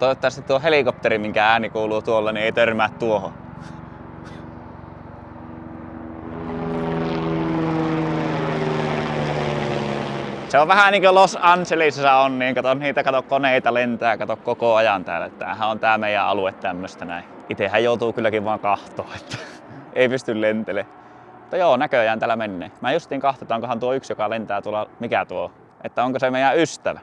Toivottavasti tuo helikopteri, minkä ääni kuuluu tuolla, niin ei törmää tuohon. Se on vähän niin kuin Los Angelesissa on, niin kato koneita lentää, kato koko ajan täällä. Tämähän on tää meidän alue tämmöstä näin. Itehän joutuu kylläkin vaan kahtoon, että ei pysty lentelemään. Mutta joo, näköjään täällä menee. Mä justiin kahtotaan, onkohan tuo yksi, joka lentää tuolla, mikä tuo, että onko se meidän ystävä.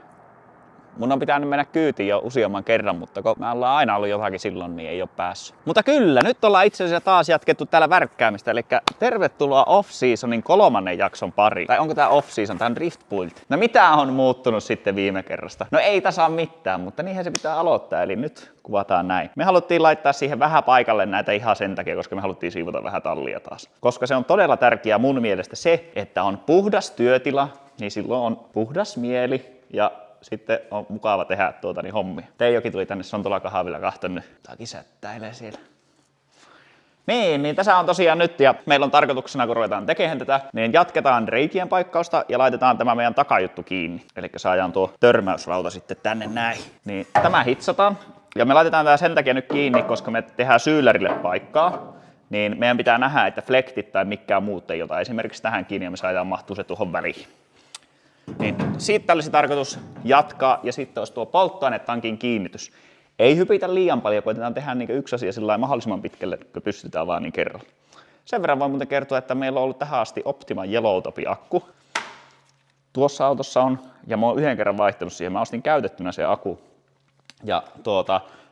Mun on pitänyt mennä kyytiin jo useamman kerran, mutta kun me ollaan aina ollut jotakin silloin, niin ei ole päässyt. Mutta kyllä, nyt ollaan itse asiassa taas jatkettu täällä värkkäämistä, eli tervetuloa off-seasonin 3. jakson pariin. Tai onko tää off-season, tää on Driftpult. No mitä on muuttunut sitten viime kerrasta? No ei tasa mitään, mutta niinhän se pitää aloittaa, eli nyt kuvataan näin. Me haluttiin laittaa siihen vähän paikalle näitä ihan sen takia, koska me haluttiin siivota vähän tallia taas. Koska se on todella tärkeää mun mielestä se, että on puhdas työtila, niin silloin on puhdas mieli ja sitten on mukava tehdä hommia. Teijokin tuli tänne Sontola kahvilla kahtonut. Taki sättäilee siellä. Niin tässä on tosiaan nyt ja meillä on tarkoituksena, kun ruvetaan tekemään tätä, niin jatketaan reikien paikkausta ja laitetaan tämä meidän takajuttu kiinni. Eli saadaan tuo törmäysrauta sitten tänne näin. Niin tämä hitsataan ja me laitetaan tämä sen takia nyt kiinni, koska me tehdään syylärille paikkaa. Niin meidän pitää nähdä, että flektit tai mikään muut ei ota esimerkiksi tähän kiinni ja me saadaan mahtua se tuohon väliin. Niin siitä olisi tarkoitus jatkaa ja sitten olisi tuo polttoainetankin kiinnitys. Ei hypitä liian paljon, koitetaan tehdä niin yksi asia sillä mahdollisimman pitkälle, kun pystytään vaan niin kerralla. Sen verran voin muuten kertoa, että meillä on ollut tähän asti Optima Yellowtop-akku. Tuossa autossa on, ja mä oon yhden kerran vaihtanut siihen, mä ostin käytettynä se akku. Ja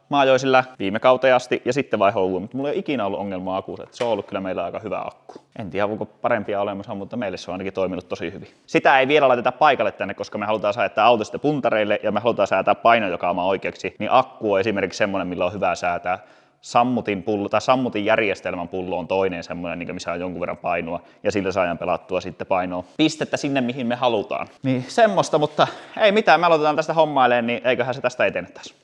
mä ajoin sillä viime kauteen asti ja sitten vaihoin uuden, mutta mulla ei ole ikinä ollut ongelmaa akussa, että se on ollut kyllä meillä aika hyvä akku. En tiedä, onko parempia olemassa, mutta meille se on ainakin toiminut tosi hyvin. Sitä ei vielä laiteta paikalle tänne, koska me halutaan säätää auto sitten puntareille ja me halutaan säätää painojakaumaa oikeaksi, niin akku on esimerkiksi semmoinen, millä on hyvä säätää. Sammutin järjestelmän pullo on toinen semmoinen, missä on jonkun verran painoa ja sillä saadaan pelattua sitten painoa pistettä sinne, mihin me halutaan. Niin semmoista, mutta ei mitään, me aloitetaan tästä hommailemaan, niin eiköhän se tästä etene taas.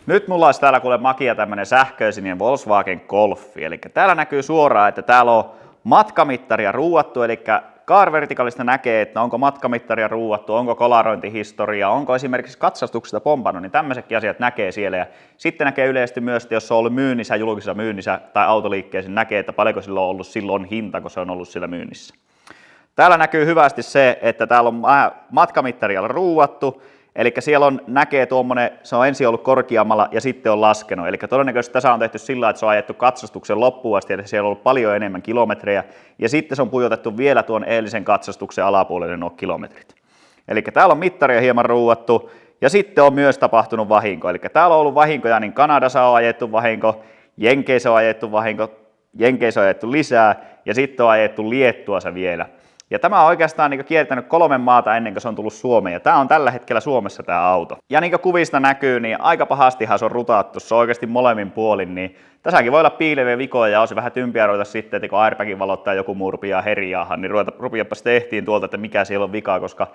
Nyt mulla olisi täällä kuule makia tämmönen sähköisin Volkswagen Golfi, eli täällä näkyy suoraan, että täällä on matkamittaria ruuattu, eli Car Verticalista näkee, että onko matkamittaria ruuattu, onko kolarointihistoria, onko esimerkiksi katsastuksesta pompannut, niin tämmöisetkin asiat näkee siellä. Ja sitten näkee yleisesti myös, että jos se on ollut myynnissä, julkisessa myynnissä tai autoliikkeessä, niin näkee, että paljonko sillä on ollut silloin hinta, kun se on ollut siellä myynnissä. Täällä näkyy hyvästi se, että täällä on matkamittarialla ruuattu. Eli siellä näkee tuommoinen, se on ensin ollut korkeammalla ja sitten on laskenut. Eli todennäköisesti tässä on tehty sillä, että se on ajettu katsastuksen loppuun asti, eli siellä on ollut paljon enemmän kilometrejä. Ja sitten se on pujotettu vielä tuon eilisen katsastuksen alapuolelle nuo kilometrit. Eli täällä on mittaria hieman ruuattu ja sitten on myös tapahtunut vahinko. Eli täällä on ollut vahinkoja, niin Kanadassa on ajettu vahinko, Jenkeissä on ajettu vahinko, Jenkeissä on ajettu lisää ja sitten on ajettu Liettuassa vielä. Ja tämä on oikeastaan kiertänyt 3 maata ennen kuin se on tullut Suomeen, ja tämä on tällä hetkellä Suomessa tämä auto. Ja niin kuin kuvista näkyy, niin aika pahastihan se on rutattu, se on oikeasti molemmin puolin, niin tässäkin voi olla piileviä vikoja, ja olisi vähän tympiä ruveta sitten, että kun airbagin valottaa joku murpia herjaahan, niin rupiapa sitten ehtiin tuolta, että mikä siellä on vika, koska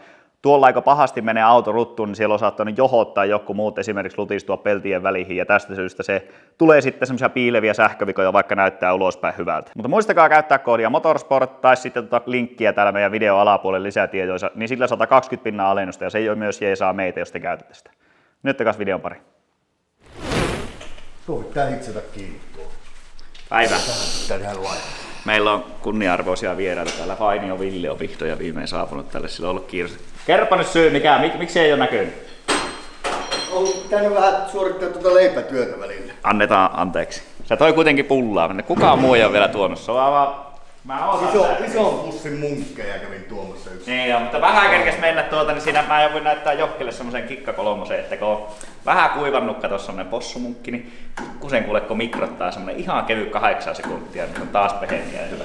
tuolla aika pahasti menee auto ruttuun, niin siellä on saattanut johottaa joku muut esimerkiksi lutistua peltien väliin, ja tästä syystä se tulee sitten semmoisia piileviä sähkövikoja, vaikka näyttää ulospäin hyvältä. Mutta muistakaa käyttää koodia Motorsport tai sitten linkkiä täällä meidän video alapuolelle lisätietoja, niin sillä 120% alennusta, ja se ei myös jeesaa meitä, jos te käytätte sitä. Nyt takas videon pari. Tuo pitää hitsata kiinni tuo. Päivä. Tähän Meillä on kunnia-arvoisia vieraita täällä. Fainio Ville on vihdoin ja viimein saapunut tälle, sillä on ollut kiireistä. Kerropa nyt syy, miksi ei ole näkynyt? On pitänyt vähän suorittaa tuota leipätyötä välillä. Annetaan anteeksi. Sä toi kuitenkin pullaa. Kukaan muu ei ole vielä tuonut. Se on vaan... Ison pussin munkkeja kävin tuomassa yksi. Niin joo, mutta vähän kerkes mennä niin siinä mä voin näyttää Jokkelle semmosen kikkakolmosen, että kun on vähän kuivannut, kato semmonen possumunkki, niin kusen kuule kun mikrottaa semmonen ihan kevyt 8 sekuntia, niin on taas pehemiä ja hyvä.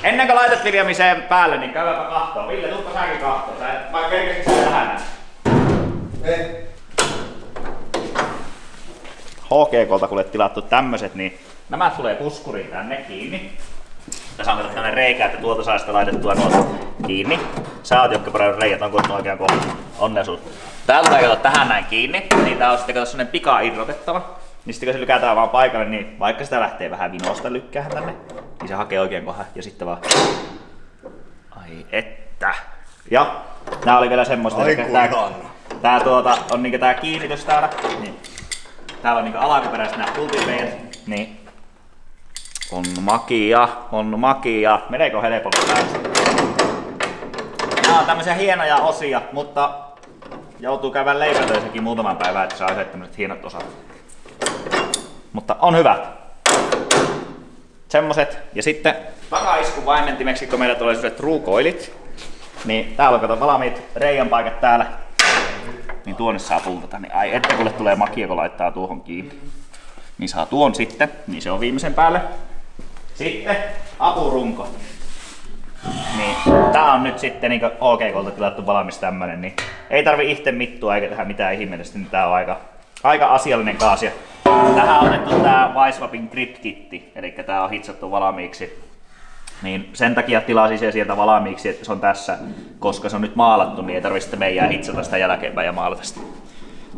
Ennen kuin laitat Viljamiseen päälle, niin käydäpä kahtoo. Ville, tuuppa säkin kahtoo. Vai kerkesit sä tähän näin? Ei. HGK:lta kuule tilattu tämmöset, niin nämä tulee puskuriin tänne kiinni. Tässä on tämmönen reikä, että tuolta saa sitä laitettua nuolta kiinni. Sä oot Jokke reijät, onko oikean kohdalla? Onnea sulle. Täältä tulee tähän näin kiinni, niin tää on sitten semmonen pika-irrotettava. Niin sitten kun se lykätään vaan paikalle, niin vaikka sitä lähtee vähän vinosta lykkäähän tänne, niin se hakee oikean kohdan ja sitten vaan... Ai että. Ja nää oli vielä semmoista, että tää on tää kiinnitys täällä. Niin. täällä on niinku alkuperäiset nää pultipeet, niin on makia. Meneekö helpolla päästä? Nää on tämmösiä hienoja osia, mutta joutuu käymään leipätöissäkin muutaman päivän, että saa tämmöset hienot osat. Mutta on hyvät. Semmoset. Ja sitten takaiskun vaimentimeksi, kun meillä tulee sellaiset ruukoilit, niin täällä on kato valmiit reiän paikat täällä. Niin tuonne saa pultata. Niin ai että kuule tulee makia, kun laittaa tuohon kiinni. Niin saa tuon sitten. Niin se on viimeisen päälle. Sitten apurunko. Niin tää on nyt sitten niin OK:lta tilattu valmis tämmönen. Niin ei tarvi itse mittua eikä tehdä mitään ihmeellistä. Niin tää on aika asiallinen kaasia. Tähän on otettu tää Wisewapin Grip Kitti. Eli tää on hitsattu valmiiksi. Niin sen takia tilasin se sieltä valmiiksi, että se on tässä, koska se on nyt maalattu, niin ei tarvitse sitten meidän hitsata sitä jälkeenpäin ja maalata sitä.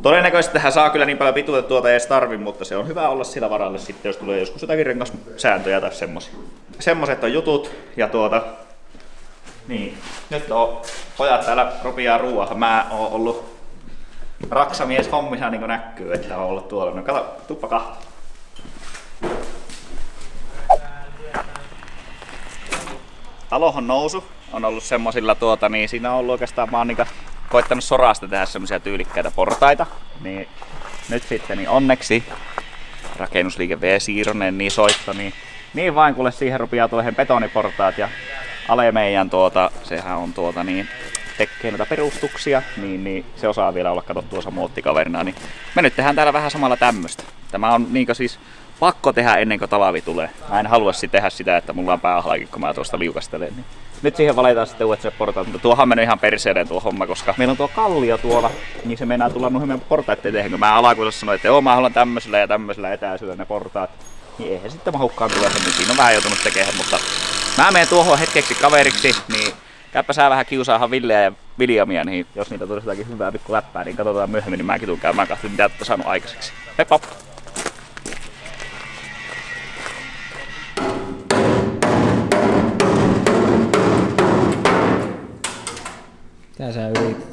Todennäköisesti tähän saa kyllä niin paljon pituutta tuota ei edes tarvi, mutta se on hyvä olla sillä varalle sitten, jos tulee joskus jotakin rengassääntöjä tai semmosia. Semmoset on jutut ja niin, nyt on pojat täällä rupiaa ruuahan. Mä oon ollut raksamies hommissa niin kuin näkyy, että on ollut tuolla. No kato, tuppa kahta. Talohon nousu on ollut semmosilla niin siinä on ollut oikeastaan mä oon niinku koittanut sorasta tehdä semmosia tyylikkäitä portaita. Niin nyt sitten niin onneksi rakennusliike V. Siironen niin soitto, niin vain kuule siihen rupeaa tuohon betoniportaat ja Ale meidän sehän on niin tekee noita perustuksia, niin se osaa vielä olla kato tuossa muottikaverina. Niin me nyt tehdään täällä vähän samalla tämmöstä. Tämä on niinku siis pakko tehdä ennen kuin talvi tulee. Mä en halua tehdä sitä, että mulla on päähalki, kun mä tuosta liukastelen. Niin. Nyt siihen valitaan sitten uudet portaat, mutta tuohan on mennyt ihan perseiden tuo homma, koska meillä on tuo kallio tuolla, niin se meinaa tulla nuhimien portaiden tehden. Kun mä alakuisessa sanoin, että joo, mä haluan tämmöisellä ja tämmöisellä etäisyydellä ne portaat, niin eihän sitten mahukkaan tule, niin siinä on vähän joutunut tekemään, mutta mä menen tuohon hetkeksi kaveriksi, niin käypä sä vähän kiusaahan Villeä ja Viljamia, niin jos niitä tulisi jotakin hyvää pikku läppää, niin katsotaan myöhemmin, niin mäkin tuun käymään kahteen, mitä olette saanut aikaiseksi. Heippa! Mitä sä yrität?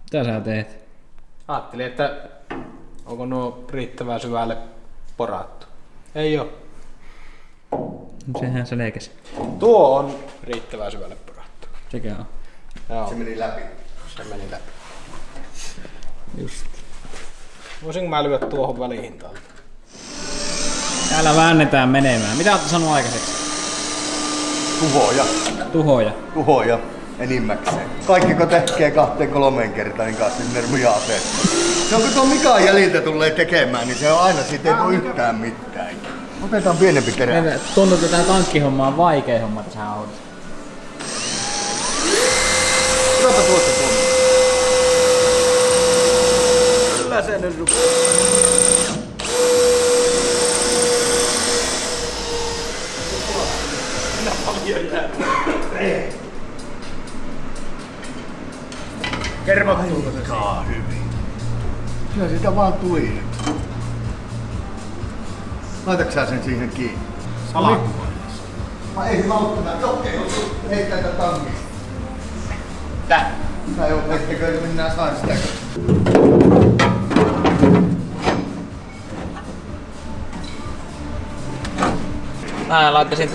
Mitä sä teet? Ajattelin, että onko nuo riittävän syvälle porattu. Ei oo. No sehän selkeästi. Tuo on riittävän syvälle porattu. Sekä on. Joo. Se meni läpi. Se meni läpi. Just. Voisinko mä lyödä tuohon väliin täältä? Täällä väännetään menemään. Mitä olette sanonut aikaiseksi? Tuhoja. Tuhoja. Enimmäkseen. Kaikki kun tekee 2-3 kertaa, niin kanssa ne rupeaa asettaa. Se on kun tuo Mika jäljiltä tulee tekemään, niin se on aina, siitä ei tule yhtään mitään. Otetaan pienempi terä. Tuntuu, että tää tankkihomma on vaikea homma tässä autossa. Tuota tuosta tuonne. Kyllä se nyt rupeaa. Kermattuukaa hyvin. Kyllä sitä vaan tuli nyt. Laitatko sä sen siihen kiinni? Salakuvailissa. Ei se auttaa. Okei, ei tätä tankista. Tää? Tai ettekö minä sain sitä? Mä laittaisin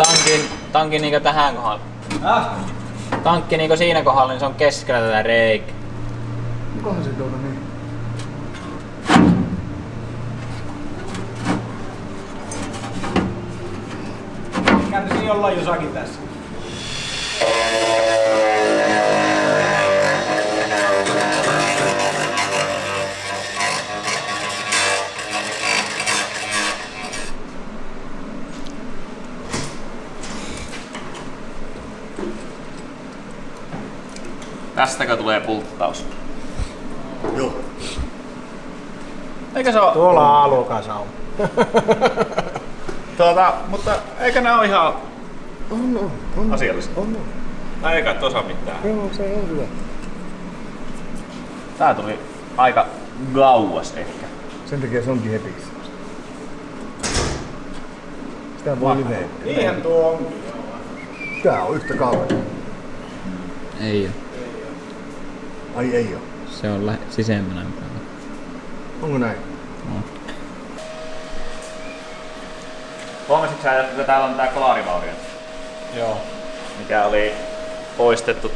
tankin niinku tähän kohdalle. Tankki niinku siinä kohdalla, niin se on keskellä tätä reikää. Onkohan se tuolla niin? Kärsi jollain jossakin tässä. Tästäkö tulee pulttaus? Joo. Eikö se oo? Tuolla A-luokan on. Mutta eikö ne oo ihan On. asiallisia? On. Tai eikä tuossa mitään. Joo, se on hyvä. Tää tuli aika gauas ehkä. Sen takia se onkin heti. Sitä voi liveä. Niinhän tuo on. Tää on yhtä kauan. Ei oo. Ai ei oo. Se on sisemmänä päällä. Onko näin? Huomasitko sä, että täällä on tää kolarivaurio? Joo. Mikä oli poistettu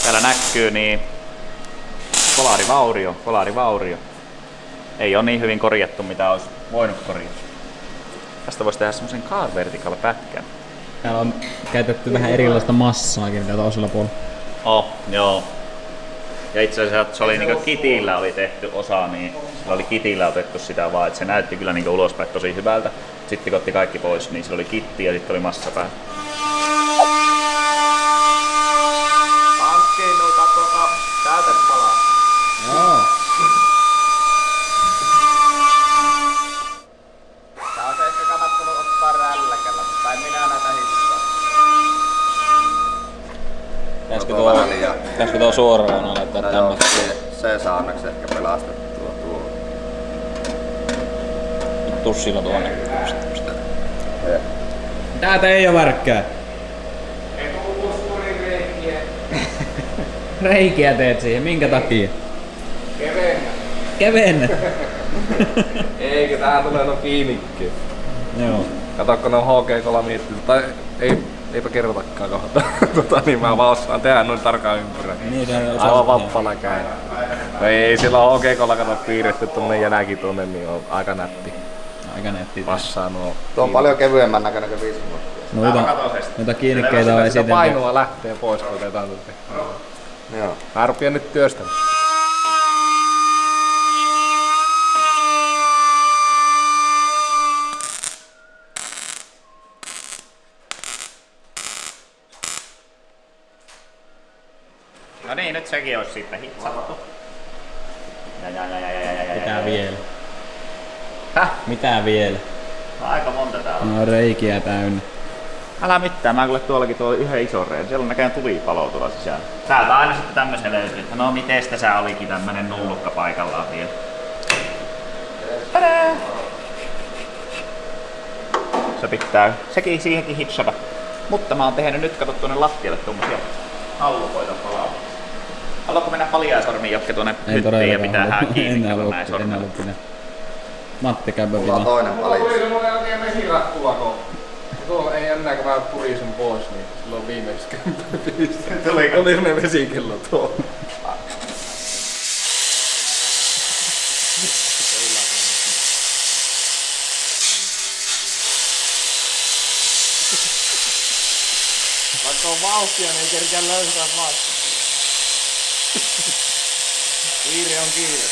täällä näkyy niin kolarivaurio. Ei ole niin hyvin korjattu mitä olisi voinut korjata. Tästä voisi tehdä semmosen car vertical pätkän. Täällä on käytetty vähän erilaista massaakin mitä toisella puolella. Joo. Ja itse asiassa se oli niinku kitillä oli tehty osa, niin sillä oli kitillä otettu sitä vaan, että se näytti kyllä niinku ulospäin tosi hyvältä. Sitten kun otti kaikki pois, niin sillä oli kitti ja sitten oli massa päällä. Hankkiin noita täytepalaa. Joo. Tää on se ehkä kannattanut ottaa rälläkällä, mutta en minä näitä hissaa. Pitäisikö tuo suoraan laittaa tänne? Se saa onneksi ehkä pelastettua tuo. Tussilla tuonne. Täältä ei oo värkkää. Ei tullu puskurin reikiä. Reikiä teet siihen, minkä takia? Kevennä. Eikö tähän tulee no kiinnikki? Joo. Katokko ne on HG3 miettinyt, tai eipä kerrotakaan kohta. Niin mä vaan osaan tehdä noin tarkkaan ympyrän. Niin, Aivan vappana käy. No ei, sillä on HG3 kato piirretty tuonne jänäkin tuonne, niin on aika nätti. Aika netti. Passaa nuo. Tuo on paljon kevyemmän näköinen kuin 5 minuuttia. Noita kiinnikkeitä on Sitä esitelty. painoa lähtee pois, kun otetaan tätä. Joo. Mä rupean nyt työstämään. No niin, nyt sekin olisi sitten hitsattu. Mitä vielä? Häh? Mitä vielä? Aika monta täällä. No reikiä täynnä. Älä mitään, mä kuule tuollakin tuolla yhden ison reen. Siellä on näköjään tulipalo tuolla sisällä. Täältä aina sitten tämmösen löytyy, että no miten sä olikin tämmönen nullukka paikallaan vielä. Tadaa! Se pitää sekin siihenkin hitsata. Mutta mä oon tehnyt nyt kato tuonne lattialle tuommoisia allukoita palaa. Haluatko mennä paljaisormiin jokke tuonne hyttiin ja pitää hän kiinni näin sormella? Matti käypä Mulla on pitää. toinen Mulla paljon. tuli semmonen oikein vesirakkula, kun tuolla ei enää kun mä purin sen pois, niin silloin viimeisessä kämppäpissä. Oli semmonen vesikello tuolla. Vaikka on vauhtia, niin ei kerkeä löytää vaan. Viiri on kiinni.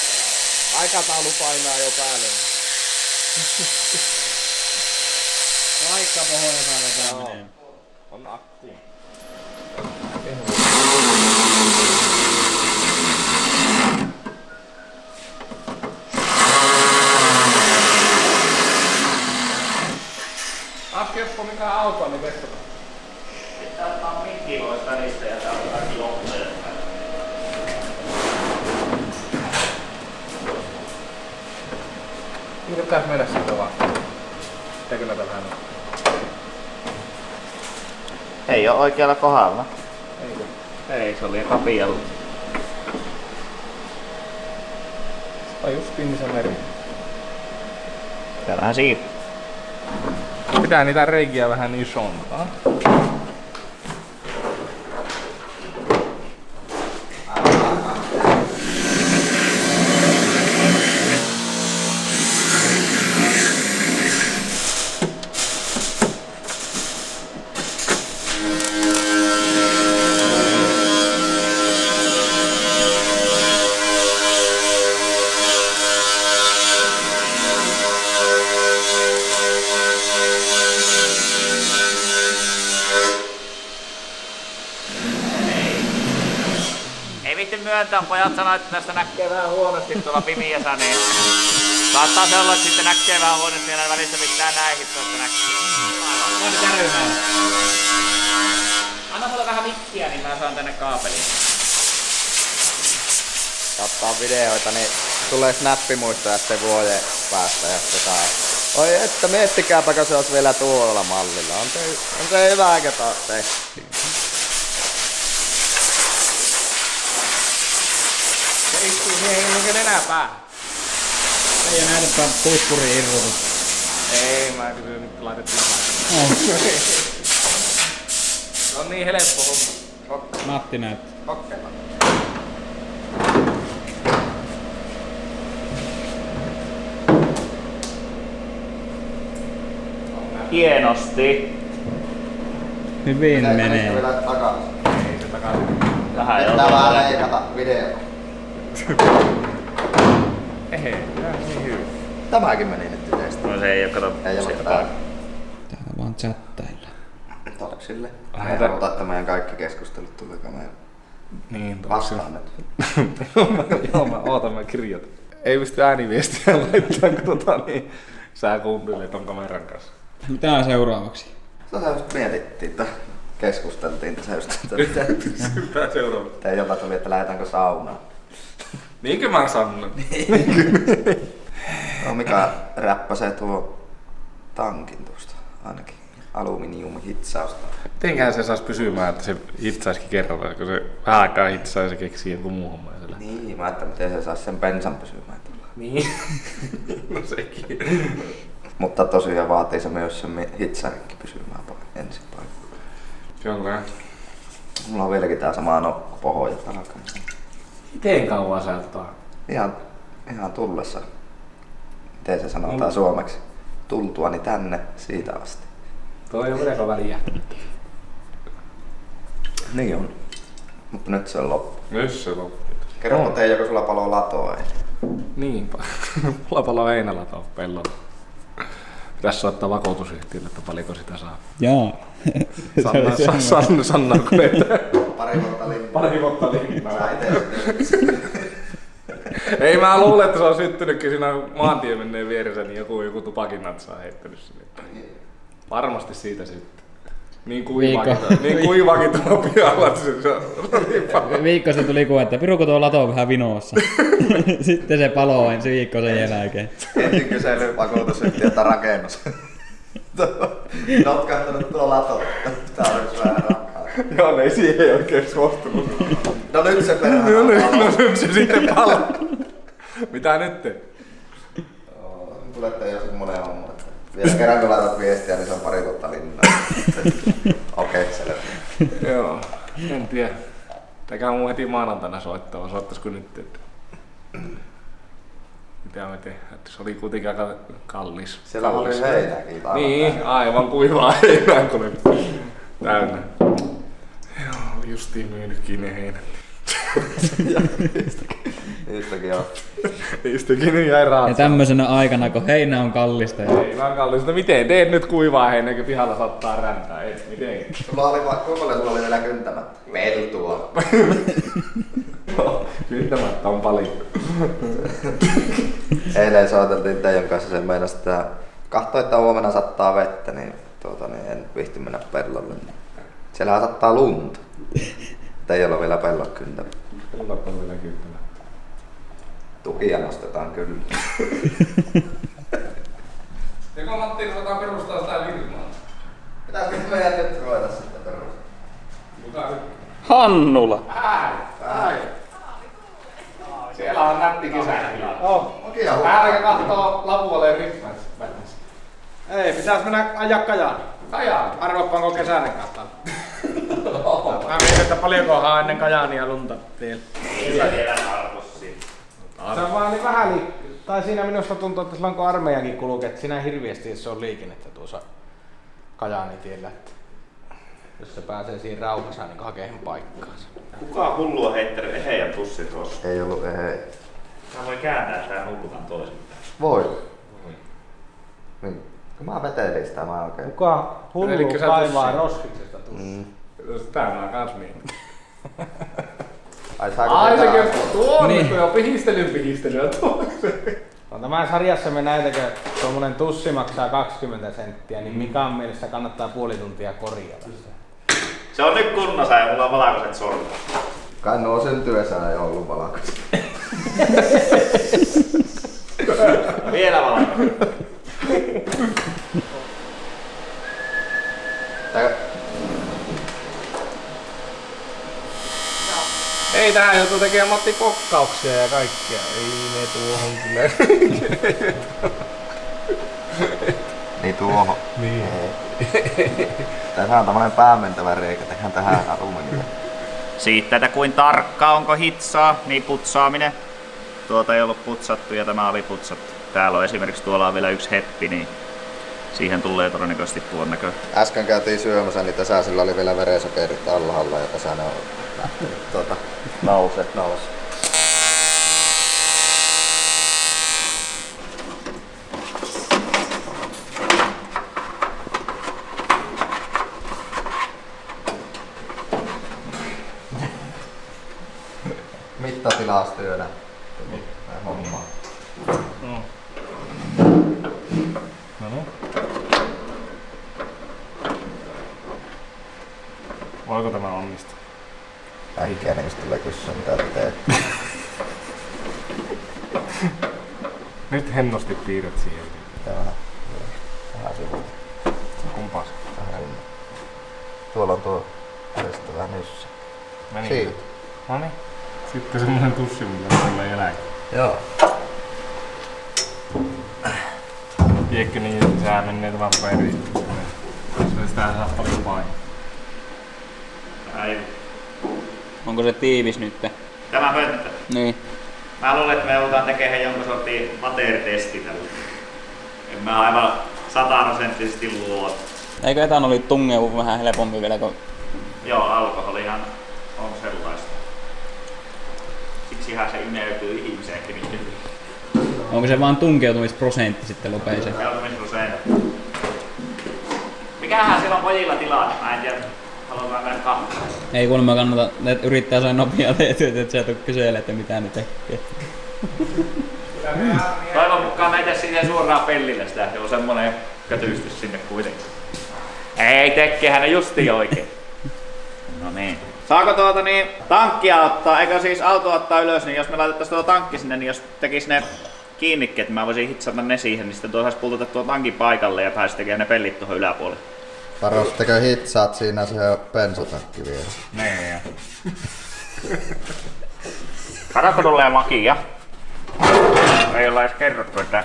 Aikataulu painaa jo päälle. Vaikka pohjoisella tää menee. On akku. Askeppo mikä auto, niin testataan. Pitää ottaa mikki pois välistä ja täällä on kaikki johtajat. Piirretäänkö meille sitä vaan? Teekö näitä vähän? Ei oo oikealla kohdalla. Eikö? Ei, se oli kapialla. Se on just Pinnisen meri. Täällähän siirtyy. Pitää niitä reikiä vähän isompaa. Ei viitti myöntää, pojat sanoi, että tästä näkee vähän huonosti tuolla pimiässä, niin saattaa se olla, että sitten näkee vähän huonosti ja välissä pitää näihin tuosta näkee. Anna sulle vähän mikkiä, niin mä saan tänne kaapeliin. Kattaa videoita, niin tulee snappimuistoja sitten vuoden päästä ja jotain. Oi että miettikääpä, se olisi vielä tuolla mallilla. On se hyvä, ketä tehtiin. istuu siihen enää päähän. Ei oo näytäpä puspuri irrotus. Ei, mä kyllä nyt laitettiin päähän. Se on niin helppo homma. Matti näyttää. Okei. Hienosti. Hyvin menee. Vielä takaisin. Ei se takaisin. Vähän jo. Pitää vähän leikata videota. Ei, tää on niin hyvin. Tämäkin meni nyt yleistä. No se ei oo, kato. Ei ole sieltä täällä. Täällä vaan chattailla. Toksille. Lähetä- Mutta että meidän kaikki keskustelut tulee meidän Niin, vastaan nyt. Joo, mä ootan, mä kirjoitan. Ei pysty ääniviestiä laittaa, kun niin, sä kuuntelet ton kameran kanssa. Mitä on seuraavaksi? Sitä just mietittiin, että keskusteltiin tässä just, että Mitä seuraava? teiltä tuli, että lähdetäänkö saunaan. Niinkö mä sanon? No mikä räppäsee tuo tankin tuosta ainakin. Aluminiumhitsausta. Mitenkään se sais pysymään, että se hitsaisikin kerralla, kun se vähän aikaa hitsaa ja se keksii joku muu homma. Niin, mä ajattelin, miten se saisi sen bensan pysymään tuolla. Niin. No sekin. Mutta tosiaan vaatii se myös sen hitsarinkin pysymään ensin paikalla. Kyllä. Mulla on vieläkin tää sama nokko pohja alkaa. Miten kauan sä ottaa? Ihan tullessa. Miten se sanotaan suomeksi? Tultuani tänne siitä asti. Toi on melko väliä. Niin on. Mutta nyt se on loppu. Nyt se loppu. Kerro teidän, joko sulla paloo latoa ei. Niinpä. Mulla palaa heinällä tuolla pellolla. Pitäis soittaa vakuutusyhtiölle, että paljonko sitä saa. Jaa. Sanna kun että Pari vuotta linnaa. Ei mä luulen, että se on syttynytkin siinä maantie menneen vieressä, niin joku tupakin natsaa heittänyt sinne. Varmasti siitä sitten. Niin kuivaakin tuolla pihalla, että se on niin paljon. Viikko se tuli kuva, että piruko tuo lato on vähän vinossa. Sitten se paloo ensi viikko sen jälkeen. Ensin kysely vakuutusyhtiöltä rakennus. Notkahtanut tuo lato. Tää on yksi vähän rahaa. Joo, ei siihen oikein suostunut. No nyt se perään. No nyt se sitten palaa. Mitä nyt? Tulette jo semmonen homma. Vielä kerran kun laitat viestiä, niin se on pari vuotta linnaa. Okei, selvä. Joo, en tiedä. Teikää mun heti maanantaina soittaa, soittaisiko nyt? Että... Mitä me tehdään? Että se oli kuitenkin aika kallis. Siellä oli heinäkin. Niin, aivan kuivaa heinää, kun oli täynnä. Joo, justiin myynytkin ne heinät. Niistäkin on. Niistäkin nyt jäi rahat. Ja tämmöisenä aikana, kun heinä on kallista. Ei vaan kallista. Miten teet nyt kuivaa heinää, kun pihalla sattaa räntää? Ei, miten? Sulla oli vaan, kuinka paljon sulla oli vielä kyntämättä? Veltua. Kyntämättä on paljon. Eilen soiteltiin Teijon kanssa, se meinasi, että kahtoi, että huomenna sattaa vettä, niin, en vihti mennä pellolle. Siellähän sattaa lunta. Teijolla on vielä pellot kyntämättä. Pellot on vielä kyntämättä. Tukia nostetaan kyllä. Joko Matti ruvetaan perustaa sitä firmaa? Pitäisikö meidän nyt ruveta sitten perustaa? Kuka nyt? Hannula. Ai. Siellä on nätti kesäkylä. Okei, Älkää kattoo Lapualeen ryhmässä. Ei, pitäis mennä ajaa Kajaan. Kajaan. Arvoppaanko kesäinen kattaa? Mä mietin, että paljonkohan ennen Kajaania lunta vielä. Kyllä tiedän arvossi. Se on vaan niin vähän tai siinä minusta tuntuu, että silloin kun armeijakin kulkee, että siinä hirveästi jos se on liikennettä tuossa Kajaanin tiellä. Että jos se pääsee siihen rauhassa, niin hakeen paikkaansa. Kuka hullu on heittänyt ehejän pussin tuossa? ei ollut ehei. Mä voin kääntää tää nukutan toisinpäin. Voi. Niin. Kun mä vetelin sitä, mä oikein. Kuka hullu Elikkä sä kaivaa tussin? roskiksesta tussin? Tää on kans niin. Ai saako Ai sitä- se kertoo tuon Niin. nyt jo pihistelyä toiseen. No tämän sarjassa me näitä, kun tuommoinen tussi maksaa 20 senttiä, niin Mikan mielestä kannattaa puoli tuntia korjata se. Se on nyt kunnossa ja mulla on valkoiset sormet. Kai nuo syntyessään ei ollut valkoiset. Vielä valkoiset. Ei tähän jo joutuu tekemään Matti kokkauksia ja kaikkea. Ei ne tuohon kyllä. Niin tuohon. Niin. Tässä on tämmönen päämentävä reikä, tehdään tähän alumiinille. Siitä, että kuin tarkka onko hitsaa, niin putsaaminen. Tuota ei ollut putsattu ja tämä oli putsattu. Täällä on esimerkiksi tuolla on vielä yksi heppi, niin siihen tulee todennäköisesti tuon näkö. Äsken käytiin syömässä, niin tässä sillä oli vielä verensokerit alhaalla ja tässä ne on lähtenyt nouse. Mittatilastyönä. Hommaa. No niin. Voiko tämä onnistua? Ikäinen, jos tulee kysyä mitä teet. Nyt hennosti piirret siihen. Vähän sivuun. Kumpas? Vähän sinne. Tuolla on tuo tästä vähän nyssä. Menikö? Siitä. Noniin. Sitten semmonen tussi, millä tulee jälkeen. Joo. Tiedätkö niin, että sehän menee vaan periin. Se sitä saa paljon painaa. Onko se tiivis nyt? Tämä pönttö. Niin. Mä luulen, että me joudutaan tekemään jonkun sortin mateeritesti tällä. En mä aivan 100% luota. Eikö etanoli tungeudu vähän helpommin vielä kuin... Joo, alkoholihan on sellaista. Siksihän se imeytyy ihmiseenkin niin hyvin. Onko se vaan tunkeutumisprosentti sitten lopeisee? Tunkeutumisprosentti. Mikähän siellä on pojilla tilaa? Mä en tiedä. Haluan mennä kahvaan. Ei kuulemma kannata, ne yrittää saada nopeaa tehtyä, että sä et oo kyselee, että mitä ne tekee. Toivon mukaan mä etes siihen suoraan pellille sitä, että on semmonen kötystys sinne kuitenkin. Ei, tekeehän ne justiin oikein. No niin. Saako tankkia ottaa, eikö siis auto ottaa ylös, niin jos me laitettais tuo tankki sinne, niin jos tekis ne kiinnikkeet, mä voisin hitsata ne siihen, niin sitten tuo saisi pultutettua tankin paikalle ja pääsis tekemään ne pellit tuohon yläpuolelle. Varostakö hitsaat siinä se bensatakki vielä? Nee. Katsokko tulee makia? Ei olla edes kerrottu, että...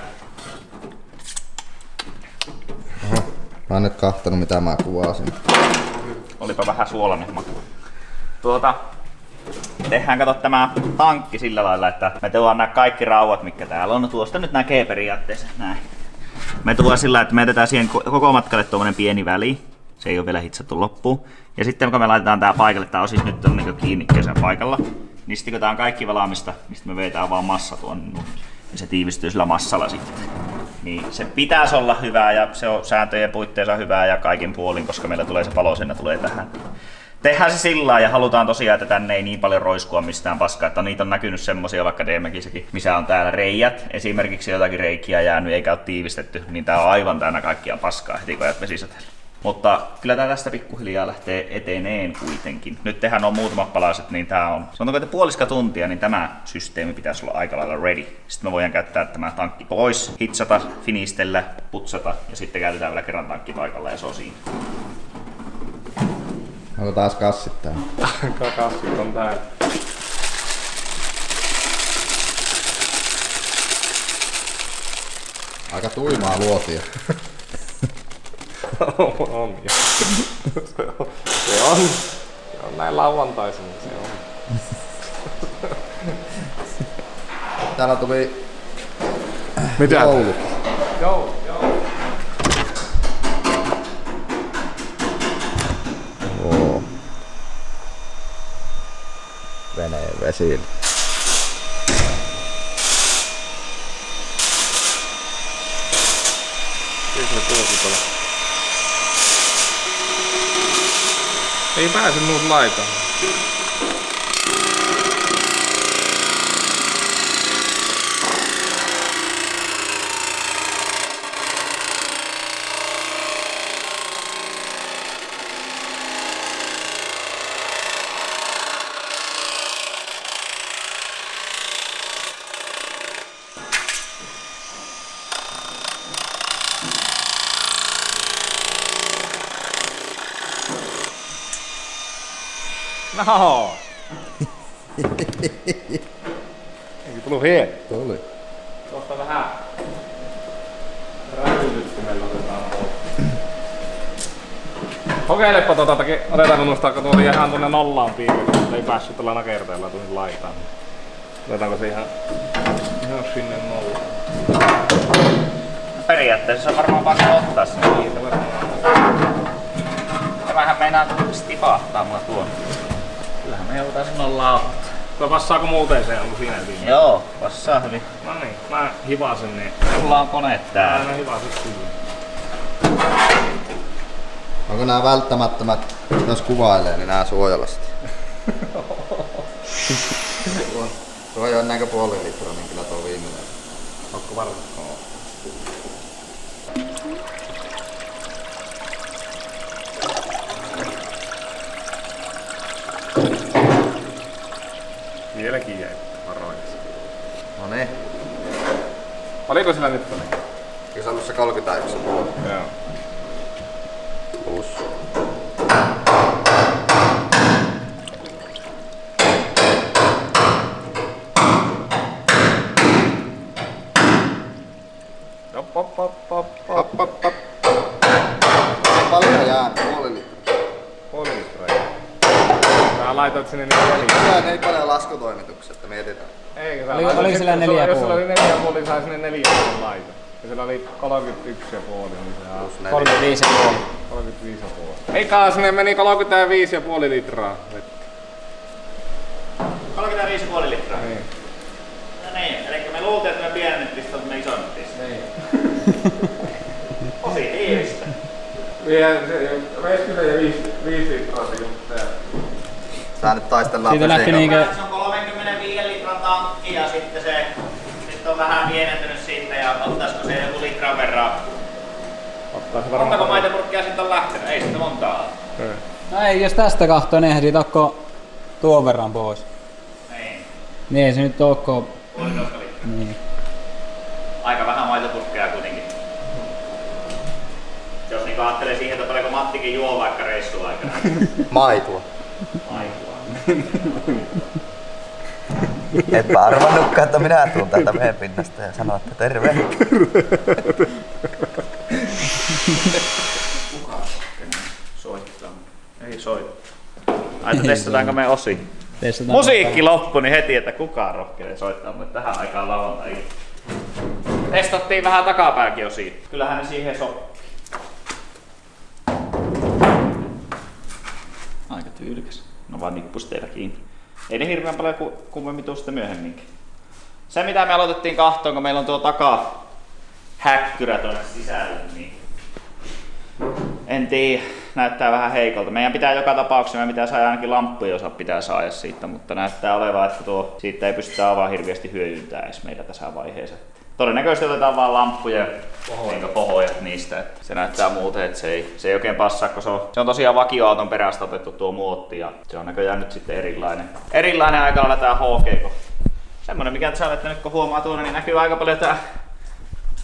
Oho, mä oon nyt kahtonut mitä mä kuvasin. Olipa vähän suolainen maku. Tehdään kato tämä tankki sillä lailla, että me tuodaan nämä kaikki rauhat, mitkä täällä on. Tuosta nyt näkee periaatteessa näin. Me tuodaan sillä, että me jätetään siihen koko matkalle tuommoinen pieni väli. Se ei ole vielä hitsattu loppuun. Ja sitten kun me laitetaan tää paikalle, tää on siis nyt on niin kiinnikkeensä paikalla. Niin sitten kun tää on kaikki valaamista, niin sitten me vetään vaan massa tuonne. Ja se tiivistyy sillä massalla sitten. Niin se pitäisi olla hyvää ja se on sääntöjen puitteissa hyvää ja kaikin puolin, koska meillä tulee se paloseinä tulee tähän. Tehdään se sillä ja halutaan tosiaan, että tänne ei niin paljon roiskua mistään paskaa, että niitä on näkynyt semmosia vaikka D-Mäkissäkin, missä on täällä reijät. Esimerkiksi jotakin reikiä jäänyt eikä ole tiivistetty, niin tää on aivan täynnä kaikkia paskaa heti kun ajat vesisateella. Mutta kyllä tää tästä pikkuhiljaa lähtee eteneen kuitenkin. Nyt tehdään on muutamat palaset, niin tää on, sanotaanko, että puoliska tuntia, niin tämä systeemi pitäisi olla aika lailla ready. Sitten me voidaan käyttää tämä tankki pois, hitsata, finistellä, putsata ja sitten käytetään vielä kerran tankki paikalla ja se on siinä. Onko taas kassit täällä? Kassit on täällä. Aika tuimaa luotia. On jo. Se on näin lauantaisin, se on. Täällä tuli Mitä? joulu. Joo. Oo. Veneen vesillä. Siis ne tuosit on. Ei pääse muut laitaan. No. Eikö tullut hieno? Tuli. Tuosta vähän räjytyttimellä otetaan pois. Kokeilepa otetaanko noista, kun tuoli ihan tuonne nollaan piirretty, ei päässyt tuolla nakerteella tuonne laitaan. Otetaanko se ihan sinne nollaan? Periaatteessa varmaan pakko ottaa sen siitä. Tämähän meinaa tipahtaa mulla tuon. Kyllähän me joudutaan sen nollaan ottaa. Tuo passaako muuten se, onko siinä siinä? Joo, passaa hyvin. No niin, mä hivasen niin. Mulla on koneet täällä. Mä hivasen kyllä. Onko nämä välttämättömät, jos kuvailee, niin nää suojalasti? Tuo ei ole näkö puoli litraa, niin kyllä tuo viimeinen. Onko varma? Vieläkin jäi varoiksi. No niin. Oliko sillä nyt? Eikö se ollut se 31 puoli? Joo. Plus. Paljon jää? Puoli litraa. Puoli litraa. Sä laitoit sinne 4 litraa. Kyllä ne ei paljon laskutoimituksia, että mietitään. Eikö sä Oliko laitoit sillä sitten- 4,5? Jos sillä oli 4,5, sai sinne 4,5 laita. Ja sillä oli 31,5, niin se on 35,5. 35,5. Eikä sinne meni 35,5 litraa. 35,5 litraa. Niin. No niin, eli me luultiin, että me pienennettiin sitä, mutta me isoinnettiin sitä. Niin. Positiivista. Reiskillä ja 5 litraa se juttu. Tää nyt taistellaan Siitä lähti niinkö... Se on 35 litran tankki ja sitten se on vähän pienentynyt siitä ja ottaisiko se joku litran verran. Ottaa se varmaan. Montako maitopurkkia siitä on lähtenyt? Ei sitä montaa. No ei, jos tästä kahtoo, niin ehdit otko tuon verran pois. Niin, Niin ei se nyt ootko... 1,5 litraa. Niin. Aika vähän maitopurkkeja kuitenkin. Jos niin ajattelee siihen, että paljonko Mattikin juo vaikka reissuaikana. Maitua. Aikaa. Etpä arvannutkaan, että minä tuun täältä meepinnasta ja sanon, että terve. Soittaa. Ei soita. Ai, testataanko me osi? Testataan. Musiikki loppui, niin heti, että kukaan rohkelee soittaa mulle tähän aikaan lauantai. Testattiin vähän takapääkin osia. Kyllähän ne siihen sopii. Aika tyylikäs. No vaan nippusteilla kiinni. Ei ne hirveän paljon kummemmin tuu sitten myöhemminkin. Se mitä me aloitettiin kahtoon, kun meillä on tuo takahäkkyrä tuonne sisällä, niin en tiedä, näyttää vähän heikolta. Meidän pitää joka tapauksessa, meidän pitää saada ainakin lamppuja osa pitää saada siitä, mutta näyttää olevan, että siitä ei pystytä avaa hirveästi hyödyntämään edes meillä tässä vaiheessa. Todennäköisesti otetaan vaan lamppuja ja pohojat niistä. Että se näyttää muuten, että se ei oikein passaa, kun se on tosiaan vakioauton perästä otettu tuo muotti ja se on näköjään nyt sitten erilainen. Erilainen aika lailla tää HG. Semmonen mikä tässä on, että nyt kun huomaa tuonne, niin näkyy aika paljon tää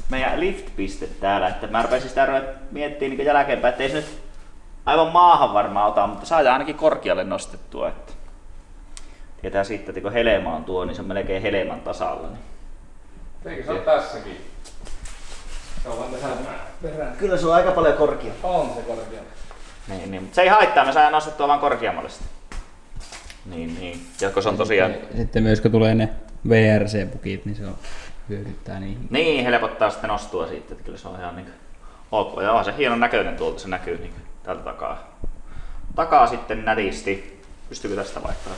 meidän lift-piste täällä. Että mä rupesin sitä miettimään niin jälkeenpäin, ettei se nyt aivan maahan varmaan ota, mutta saadaan ainakin korkealle nostettua. Että tietää sitten, että kun helma on tuo, niin se on melkein helman tasalla. Niin Eikö se on tässäkin? Se on vaan tässä perään. kyllä se on aika paljon korkea. On se korkea. Niin, mutta se ei haittaa, me saadaan nostettua vaan korkeammalle sitä. Niin. Ja kun se on tosiaan... Sitten myös kun tulee ne VRC-pukit, niin se on hyödyttää niihin. Niin, helpottaa sitten nostua siitä, että kyllä se on ihan niinku ok. Ja on se hienon näköinen tuolta, se näkyy niinku täältä takaa. Takaa sitten nätisti. Pystyykö tästä vaihtaa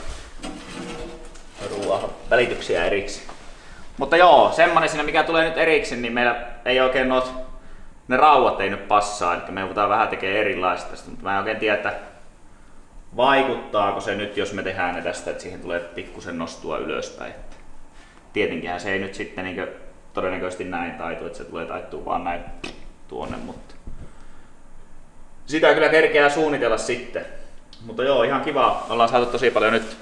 ruoan välityksiä erikseen? Mutta joo, semmonen siinä mikä tulee nyt erikseen, niin meillä ei oikein ne raudat ei nyt passaa, eli me joudutaan vähän tekemään erilaista tästä, mutta mä en oikein tiedä, että vaikuttaako se nyt, jos me tehdään ne tästä, että siihen tulee pikkusen nostua ylöspäin. Tietenkinhän se ei nyt sitten niin todennäköisesti näin taitu, että se tulee taittua vaan näin tuonne, mutta sitä kyllä kerkeää suunnitella sitten. Mutta joo, ihan kiva. Ollaan saatu tosi paljon nyt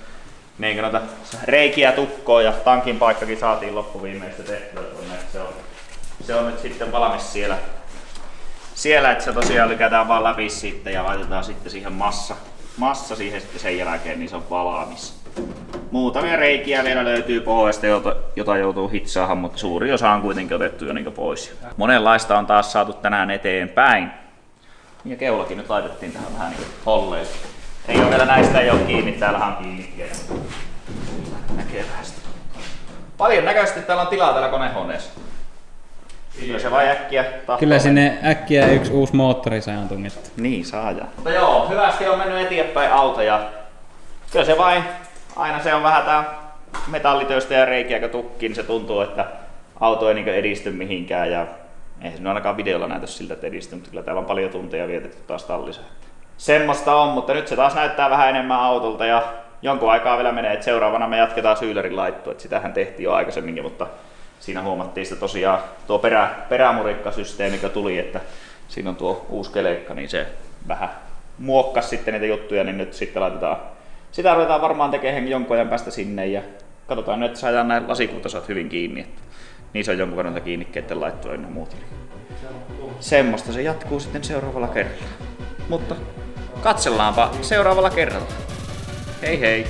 niin noita reikiä tukkoon ja tankin paikkakin saatiin loppuviimeistä tehtyä tuonne. Se on nyt sitten valmis siellä, että se tosiaan lykätään vaan läpi sitten ja laitetaan sitten siihen massa siihen sitten sen jälkeen, niin se on valmis. Muutamia reikiä vielä löytyy pohjasta, jota joutuu hitsaamaan, mutta suuri osa on kuitenkin otettu jo niin pois. Monenlaista on taas saatu tänään eteenpäin. Ja keulakin nyt laitettiin tähän vähän niin holleille. Ei ole vielä näistä ei ole kiinni, täällähän on kiinni. Näkee vähästä. Paljon näköisesti täällä on tilaa täällä konehuoneessa. Kyllä se vai äkkiä tahtoo. Kyllä sinne äkkiä yksi uusi moottori saadaan tungettu. Niin saadaan. Mutta joo, hyvästi on mennyt eteenpäin auto ja kyllä se vain, aina se on vähän tää metallitöistä ja reikiä kun tukkii, niin se tuntuu, että auto ei niin edisty mihinkään ja eihän se ainakaan videolla näytä siltä, että edistyy, mutta kyllä täällä on paljon tunteja vietetty taas tallissa. Semmosta on, mutta nyt se taas näyttää vähän enemmän autolta ja jonkun aikaa vielä menee, että seuraavana me jatketaan Syylerin laittoa, että sitähän tehtiin jo aikaisemminkin, mutta siinä huomattiin sitä tosiaan tuo perämurikkasysteemi, joka tuli, että siinä on tuo uusi kelekka, niin se vähän muokkasi sitten niitä juttuja, niin nyt sitten laitetaan. Sitä ruvetaan varmaan tekemään jonkun ajan päästä sinne ja katsotaan nyt, että saadaan nämä lasikutasot hyvin kiinni, että niissä on jonkun verran kiinnikkeiden laittoa ynnä muuta. Semmosta se jatkuu sitten seuraavalla kerralla. Mutta katsellaanpa seuraavalla kerralla. Hei hei!